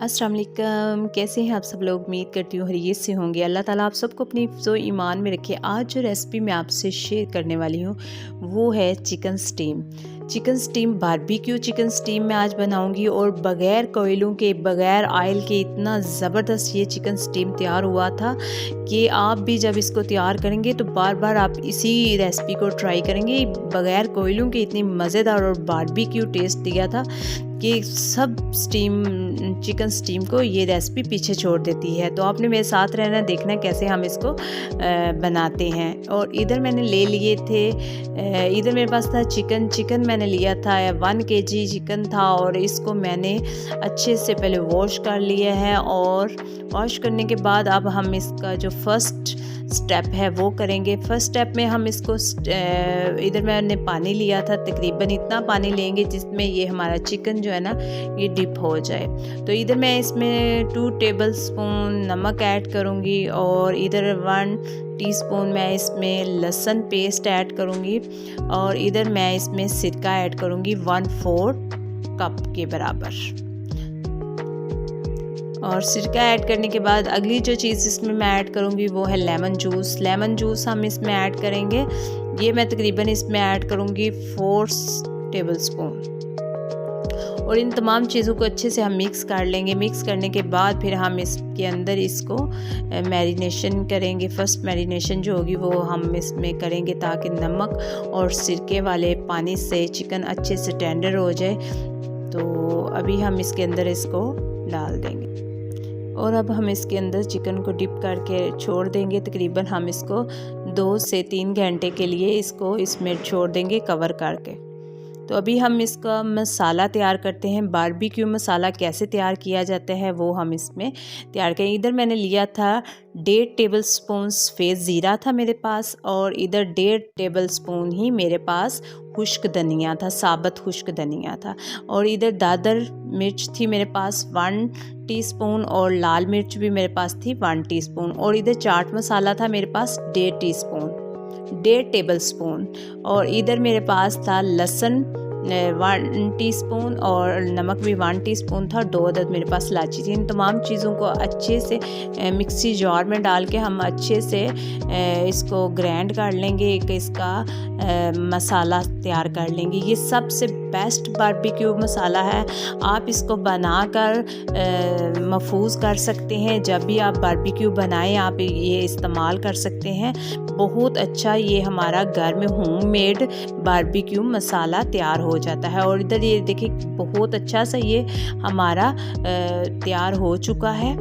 अस्सलाम वालेकुम, कैसे हैं आप सब लोग। उम्मीद करती हूँ खैरियत से होंगे। अल्लाह ताला आप सबको अपनी हिफ्ज़ो ईमान में रखे। आज जो रेसिपी मैं आपसे शेयर करने वाली हूँ वो है chicken steam barbecue chicken steam मैं आज बनाऊंगी। और बग़ैर कोयलों के, बग़ैर ऑयल के इतना ज़बरदस्त ये चिकन स्टीम तैयार हुआ था कि आप भी जब इसको तैयार करेंगे तो बार बार आप इसी रेसिपी को ट्राई करेंगे। बग़ैर कोयलों के इतनी मज़ेदार और बारबेक्यू टेस्ट दिया था कि सब चिकन स्टीम को ये रेसिपी पीछे छोड़ देती है। तो आपने मेरे साथ रहना, देखना कैसे हम इसको बनाते हैं। और इधर मैंने ले लिए थे, इधर मेरे पास था चिकन मैंने लिया था 1 kg चिकन था। और इसको मैंने अच्छे से पहले वॉश कर लिया है। और वॉश करने के बाद अब हम इसका जो फर्स्ट स्टेप है वो करेंगे। फर्स्ट स्टेप में हम इसको इधर मैंने पानी लिया था, तकरीबन इतना पानी लेंगे जिसमें ये हमारा चिकन जो है ना ये डिप हो जाए। तो इधर मैं इसमें 2 टेबलस्पून नमक ऐड करूँगी। और इधर 1 टीस्पून मैं इसमें लहसुन पेस्ट ऐड करूँगी। और इधर मैं इसमें सिरका ऐड करूँगी 1/4 कप के बराबर। और सिरका ऐड करने के बाद अगली जो चीज़ इसमें मैं ऐड करूँगी वो है लेमन जूस हम इसमें ऐड करेंगे। ये मैं तकरीबन इसमें ऐड करूँगी 4 टेबलस्पून। और इन तमाम चीज़ों को अच्छे से हम मिक्स कर लेंगे। मिक्स करने के बाद फिर हम इसके अंदर इसको मैरिनेशन करेंगे। फर्स्ट मैरिनेशन जो होगी वो हम इसमें करेंगे ताकि नमक और सिरके वाले पानी से चिकन अच्छे से टेंडर हो जाए। तो अभी हम इसके अंदर इसको डाल देंगे। और अब हम इसके अंदर चिकन को डिप करके छोड़ देंगे। तकरीबन हम इसको 2 से 3 घंटे के लिए इसको इसमें छोड़ देंगे कवर करके। तो अभी हम इसका मसाला तैयार करते हैं। बारबेक्यू मसाला कैसे तैयार किया जाता है वो हम इसमें तैयार करें। इधर मैंने लिया था 1.5 टेबलस्पून सफ़ेद ज़ीरा था मेरे पास। और इधर 1.5 टेबलस्पून ही मेरे पास खुश्क धनिया था, साबुत खुश्क धनिया था। और इधर दादर मिर्च थी मेरे पास 1 टीस्पून। और लाल मिर्च भी मेरे पास थी 1 टीस्पून। और इधर चाट मसाला था मेरे पास 1.5 टेबलस्पून। और इधर मेरे पास था लहसुन 1 टीस्पून। और नमक भी 1 टीस्पून था। 2 अदद मेरे पास इलायची थी। इन तमाम चीज़ों को अच्छे से मिक्सी जार में डाल के हम अच्छे से इसको ग्राइंड कर लेंगे। एक इसका मसाला तैयार कर लेंगे। ये सबसे बेस्ट बारबेक्यू मसाला है। आप इसको बनाकर महफूज कर सकते हैं। जब भी आप बारबेक्यू बनाएं आप ये इस्तेमाल कर सकते हैं। बहुत अच्छा ये हमारा घर में होममेड बारबेक्यू मसाला तैयार हो जाता है। और इधर ये देखिए बहुत अच्छा सा ये हमारा तैयार हो चुका है।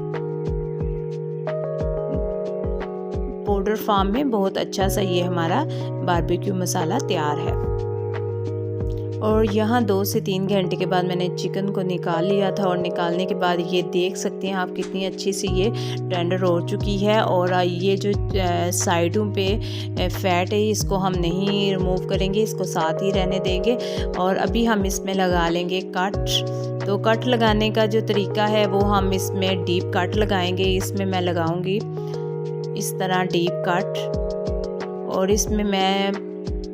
पाउडर फॉर्म में बहुत अच्छा सा ये हमारा बारबेक्यू मसाला तैयार है। और यहाँ 2 से 3 घंटे के बाद मैंने चिकन को निकाल लिया था। और निकालने के बाद ये देख सकते हैं आप कितनी अच्छी सी ये टेंडर हो चुकी है। और ये जो साइडों पे फैट है इसको हम नहीं रिमूव करेंगे, इसको साथ ही रहने देंगे। और अभी हम इसमें लगा लेंगे कट। तो कट लगाने का जो तरीका है वो हम इसमें डीप कट लगाएंगे। इसमें मैं लगाऊंगी इस तरह डीप कट। और इसमें मैं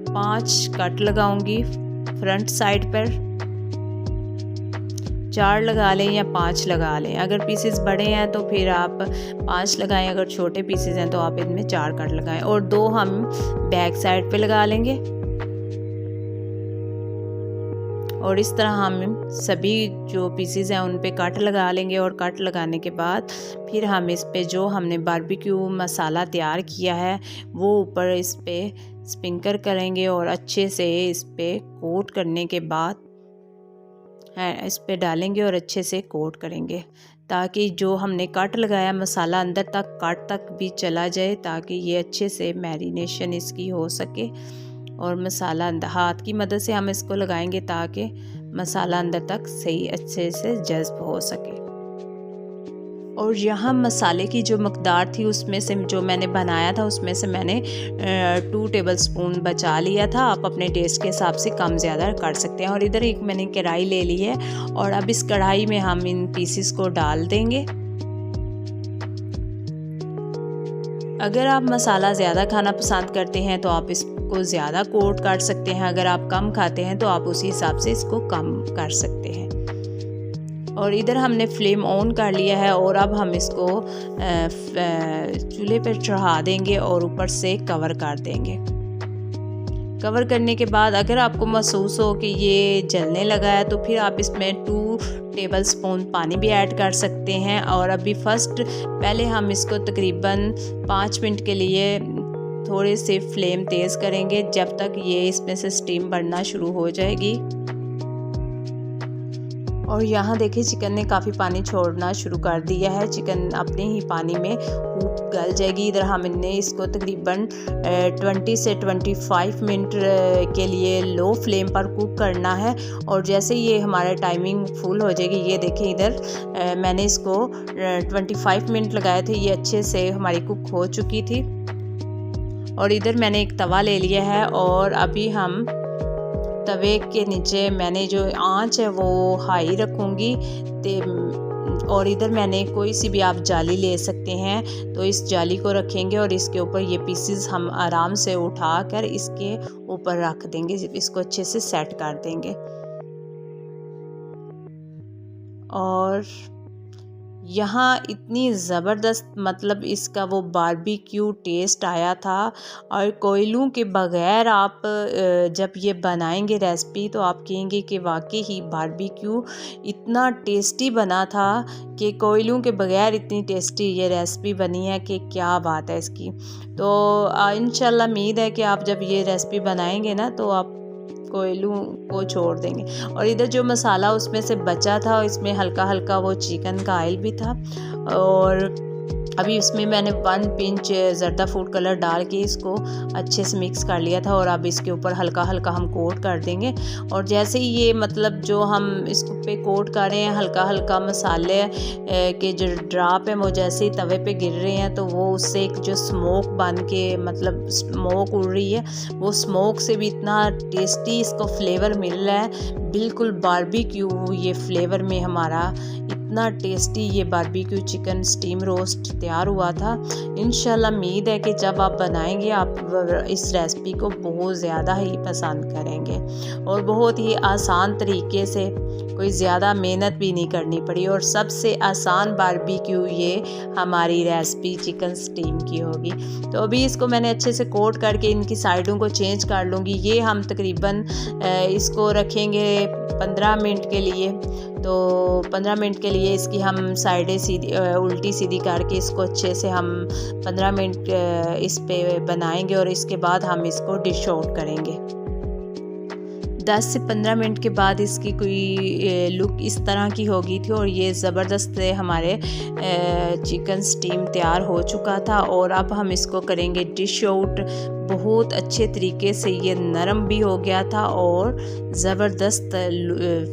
5 कट लगाऊंगी फ्रंट साइड पर। 4 लगा लें या 5 लगा लें। अगर पीसेस बड़े हैं तो फिर आप 5 लगाएं, अगर छोटे पीसेस हैं तो आप इनमें 4 कट लगाएं। और 2 हम बैक साइड पे लगा लेंगे। और इस तरह हम सभी जो पीसेस हैं उन पे कट लगा लेंगे। और कट लगाने के बाद फिर हम इस पे जो हमने बारबेक्यू मसाला तैयार किया है वो ऊपर इस पे स्प्रिंकल करेंगे। और अच्छे से इस पे कोट करने के बाद इस पे डालेंगे और अच्छे से कोट करेंगे ताकि जो हमने कट लगाया मसाला अंदर तक कट तक भी चला जाए, ताकि ये अच्छे से मैरिनेशन इसकी हो सके। और मसाला हाथ की मदद से हम इसको लगाएंगे ताकि मसाला अंदर तक सही अच्छे से जज्ब हो सके। और यहाँ मसाले की जो मकदार थी उसमें से जो मैंने बनाया था उसमें से मैंने 2 टेबलस्पून बचा लिया था। आप अपने टेस्ट के हिसाब से कम ज़्यादा कर सकते हैं। और इधर एक मैंने कढ़ाई ले ली है। और अब इस कढ़ाई में हम इन पीसेस को डाल देंगे। अगर आप मसाला ज़्यादा खाना पसंद करते हैं तो आप इसको ज़्यादा कोट कर सकते हैं। अगर आप कम खाते हैं तो आप उसी हिसाब से इसको कम कर सकते हैं। और इधर हमने फ्लेम ऑन कर लिया है और अब हम इसको चूल्हे पर चढ़ा देंगे और ऊपर से कवर कर देंगे। कवर करने के बाद अगर आपको महसूस हो कि ये जलने लगा है तो फिर आप इसमें 2 टेबलस्पून पानी भी ऐड कर सकते हैं। और अभी पहले हम इसको तकरीबन 5 मिनट के लिए थोड़े से फ्लेम तेज़ करेंगे जब तक ये इसमें से स्टीम बढ़ना शुरू हो जाएगी। और यहाँ देखिए चिकन ने काफ़ी पानी छोड़ना शुरू कर दिया है, चिकन अपने ही पानी में गल जाएगी। इधर हमने इसको तकरीबन 20 से 25 मिनट के लिए लो फ्लेम पर कुक करना है। और जैसे ये हमारा टाइमिंग फुल हो जाएगी, ये देखिए इधर मैंने इसको 25 मिनट लगाए थे, ये अच्छे से हमारी कुक हो चुकी थी। और इधर मैंने एक तवा ले लिया है और अभी हम तवे के नीचे मैंने जो आंच है वो हाई रखूँगी। और इधर मैंने कोई सी भी आप जाली ले सकते हैं, तो इस जाली को रखेंगे और इसके ऊपर ये पीसेस हम आराम से उठाकर इसके ऊपर रख देंगे, इसको अच्छे से सेट कर देंगे। और यहाँ इतनी ज़बरदस्त मतलब इसका वो बारबेक्यू टेस्ट आया था। और कोयलों के बग़ैर आप जब ये बनाएंगे रेसिपी तो आप कहेंगे कि वाकई ही बारबेक्यू इतना टेस्टी बना था कि कोयलों के बग़ैर इतनी टेस्टी ये रेसिपी बनी है कि क्या बात है इसकी। तो इंशाल्लाह उम्मीद है कि आप जब ये रेसिपी बनाएंगे ना तो आप कोयलों को छोड़ देंगे। और इधर जो मसाला उसमें से बचा था, इसमें हल्का हल्का वो चिकन का ऑयल भी था। और अभी इसमें मैंने 1 पिंच ज़र्दा फूड कलर डाल के इसको अच्छे से मिक्स कर लिया था। और अब इसके ऊपर हल्का हल्का हम कोट कर देंगे। और जैसे ही ये मतलब जो हम इसको पे कोट कर रहे हैं, हल्का हल्का मसाले के जो ड्रॉप है वो जैसे ही तवे पे गिर रहे हैं तो वो उससे एक जो स्मोक बन के मतलब स्मोक उड़ रही है, वो स्मोक से भी इतना टेस्टी इसको फ्लेवर मिल रहा है। बिल्कुल बारबेक्यू ये फ्लेवर में हमारा इतना टेस्टी ये बारबेक्यू चिकन स्टीम रोस्ट तैयार हुआ था। इंशाल्लाह उम्मीद है कि जब आप बनाएंगे आप इस रेसिपी को बहुत ज़्यादा ही पसंद करेंगे। और बहुत ही आसान तरीके से, कोई ज़्यादा मेहनत भी नहीं करनी पड़ी। और सबसे आसान बारबेक्यू ये हमारी रेसिपी चिकन स्टीम की होगी। तो अभी इसको मैंने अच्छे से कोट करके इनकी साइडों को चेंज कर लूँगी। ये हम तकरीबन इसको रखेंगे 15 मिनट के लिए। तो 15 मिनट के लिए इसकी हम साइडें सीधी उल्टी सीधी करके इसको अच्छे से हम 15 मिनट इस पे बनाएंगे। और इसके बाद हम इसको डिश आउट करेंगे। 10 से 15 मिनट के बाद इसकी कोई लुक इस तरह की होगी थी। और ये ज़बरदस्त हमारे चिकन स्टीम तैयार हो चुका था। और अब हम इसको करेंगे डिश आउट। बहुत अच्छे तरीके से ये नरम भी हो गया था और ज़बरदस्त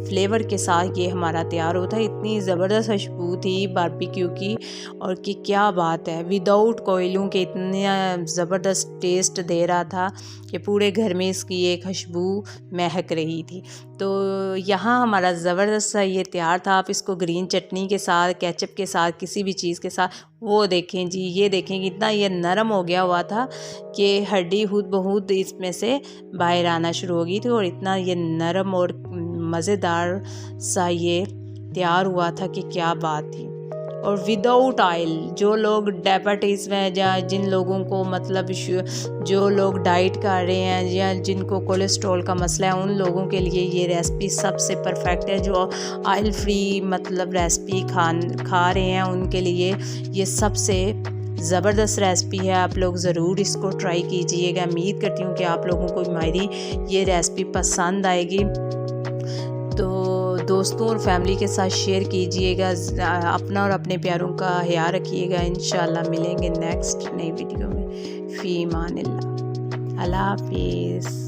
फ्लेवर के साथ ये हमारा तैयार होता है। इतनी ज़बरदस्त खुशबू थी बारबेक्यू की और कि क्या बात है, विदाउट कोयलों के इतना ज़बरदस्त टेस्ट दे रहा था कि पूरे घर में इसकी एक खुशबू महक रही थी। तो यहाँ हमारा ज़बरदस्त सा ये तैयार था। आप इसको ग्रीन चटनी के साथ, केचप के साथ, किसी भी चीज़ के साथ, वो देखें जी, ये देखें कि इतना ये नरम हो गया हुआ था कि हड्डी खुद बहुत इसमें से बाहर आना शुरू हो गई थी। और इतना ये नरम और मज़ेदार सा ये तैयार हुआ था कि क्या बात थी। और विदाउट ऑयल, जो लोग डायबिटीज़ में या जिन लोगों को मतलब जो लोग डाइट कर रहे हैं या जिनको कोलेस्ट्रॉल का मसला है, उन लोगों के लिए ये रेसिपी सबसे परफेक्ट है। जो ऑयल फ्री मतलब रेसिपी खा रहे हैं उनके लिए ये सबसे ज़बरदस्त रेसिपी है। आप लोग ज़रूर इसको ट्राई कीजिएगा। उम्मीद करती हूँ कि आप लोगों को मेरी ये रेसिपी पसंद आएगी। तो दोस्तों और फैमिली के साथ शेयर कीजिएगा। अपना और अपने प्यारों का ख्याल रखिएगा। इंशाल्लाह मिलेंगे नेक्स्ट नई वीडियो में। फ़ी अमानिल्लाह। अल्लाह हाफिज़।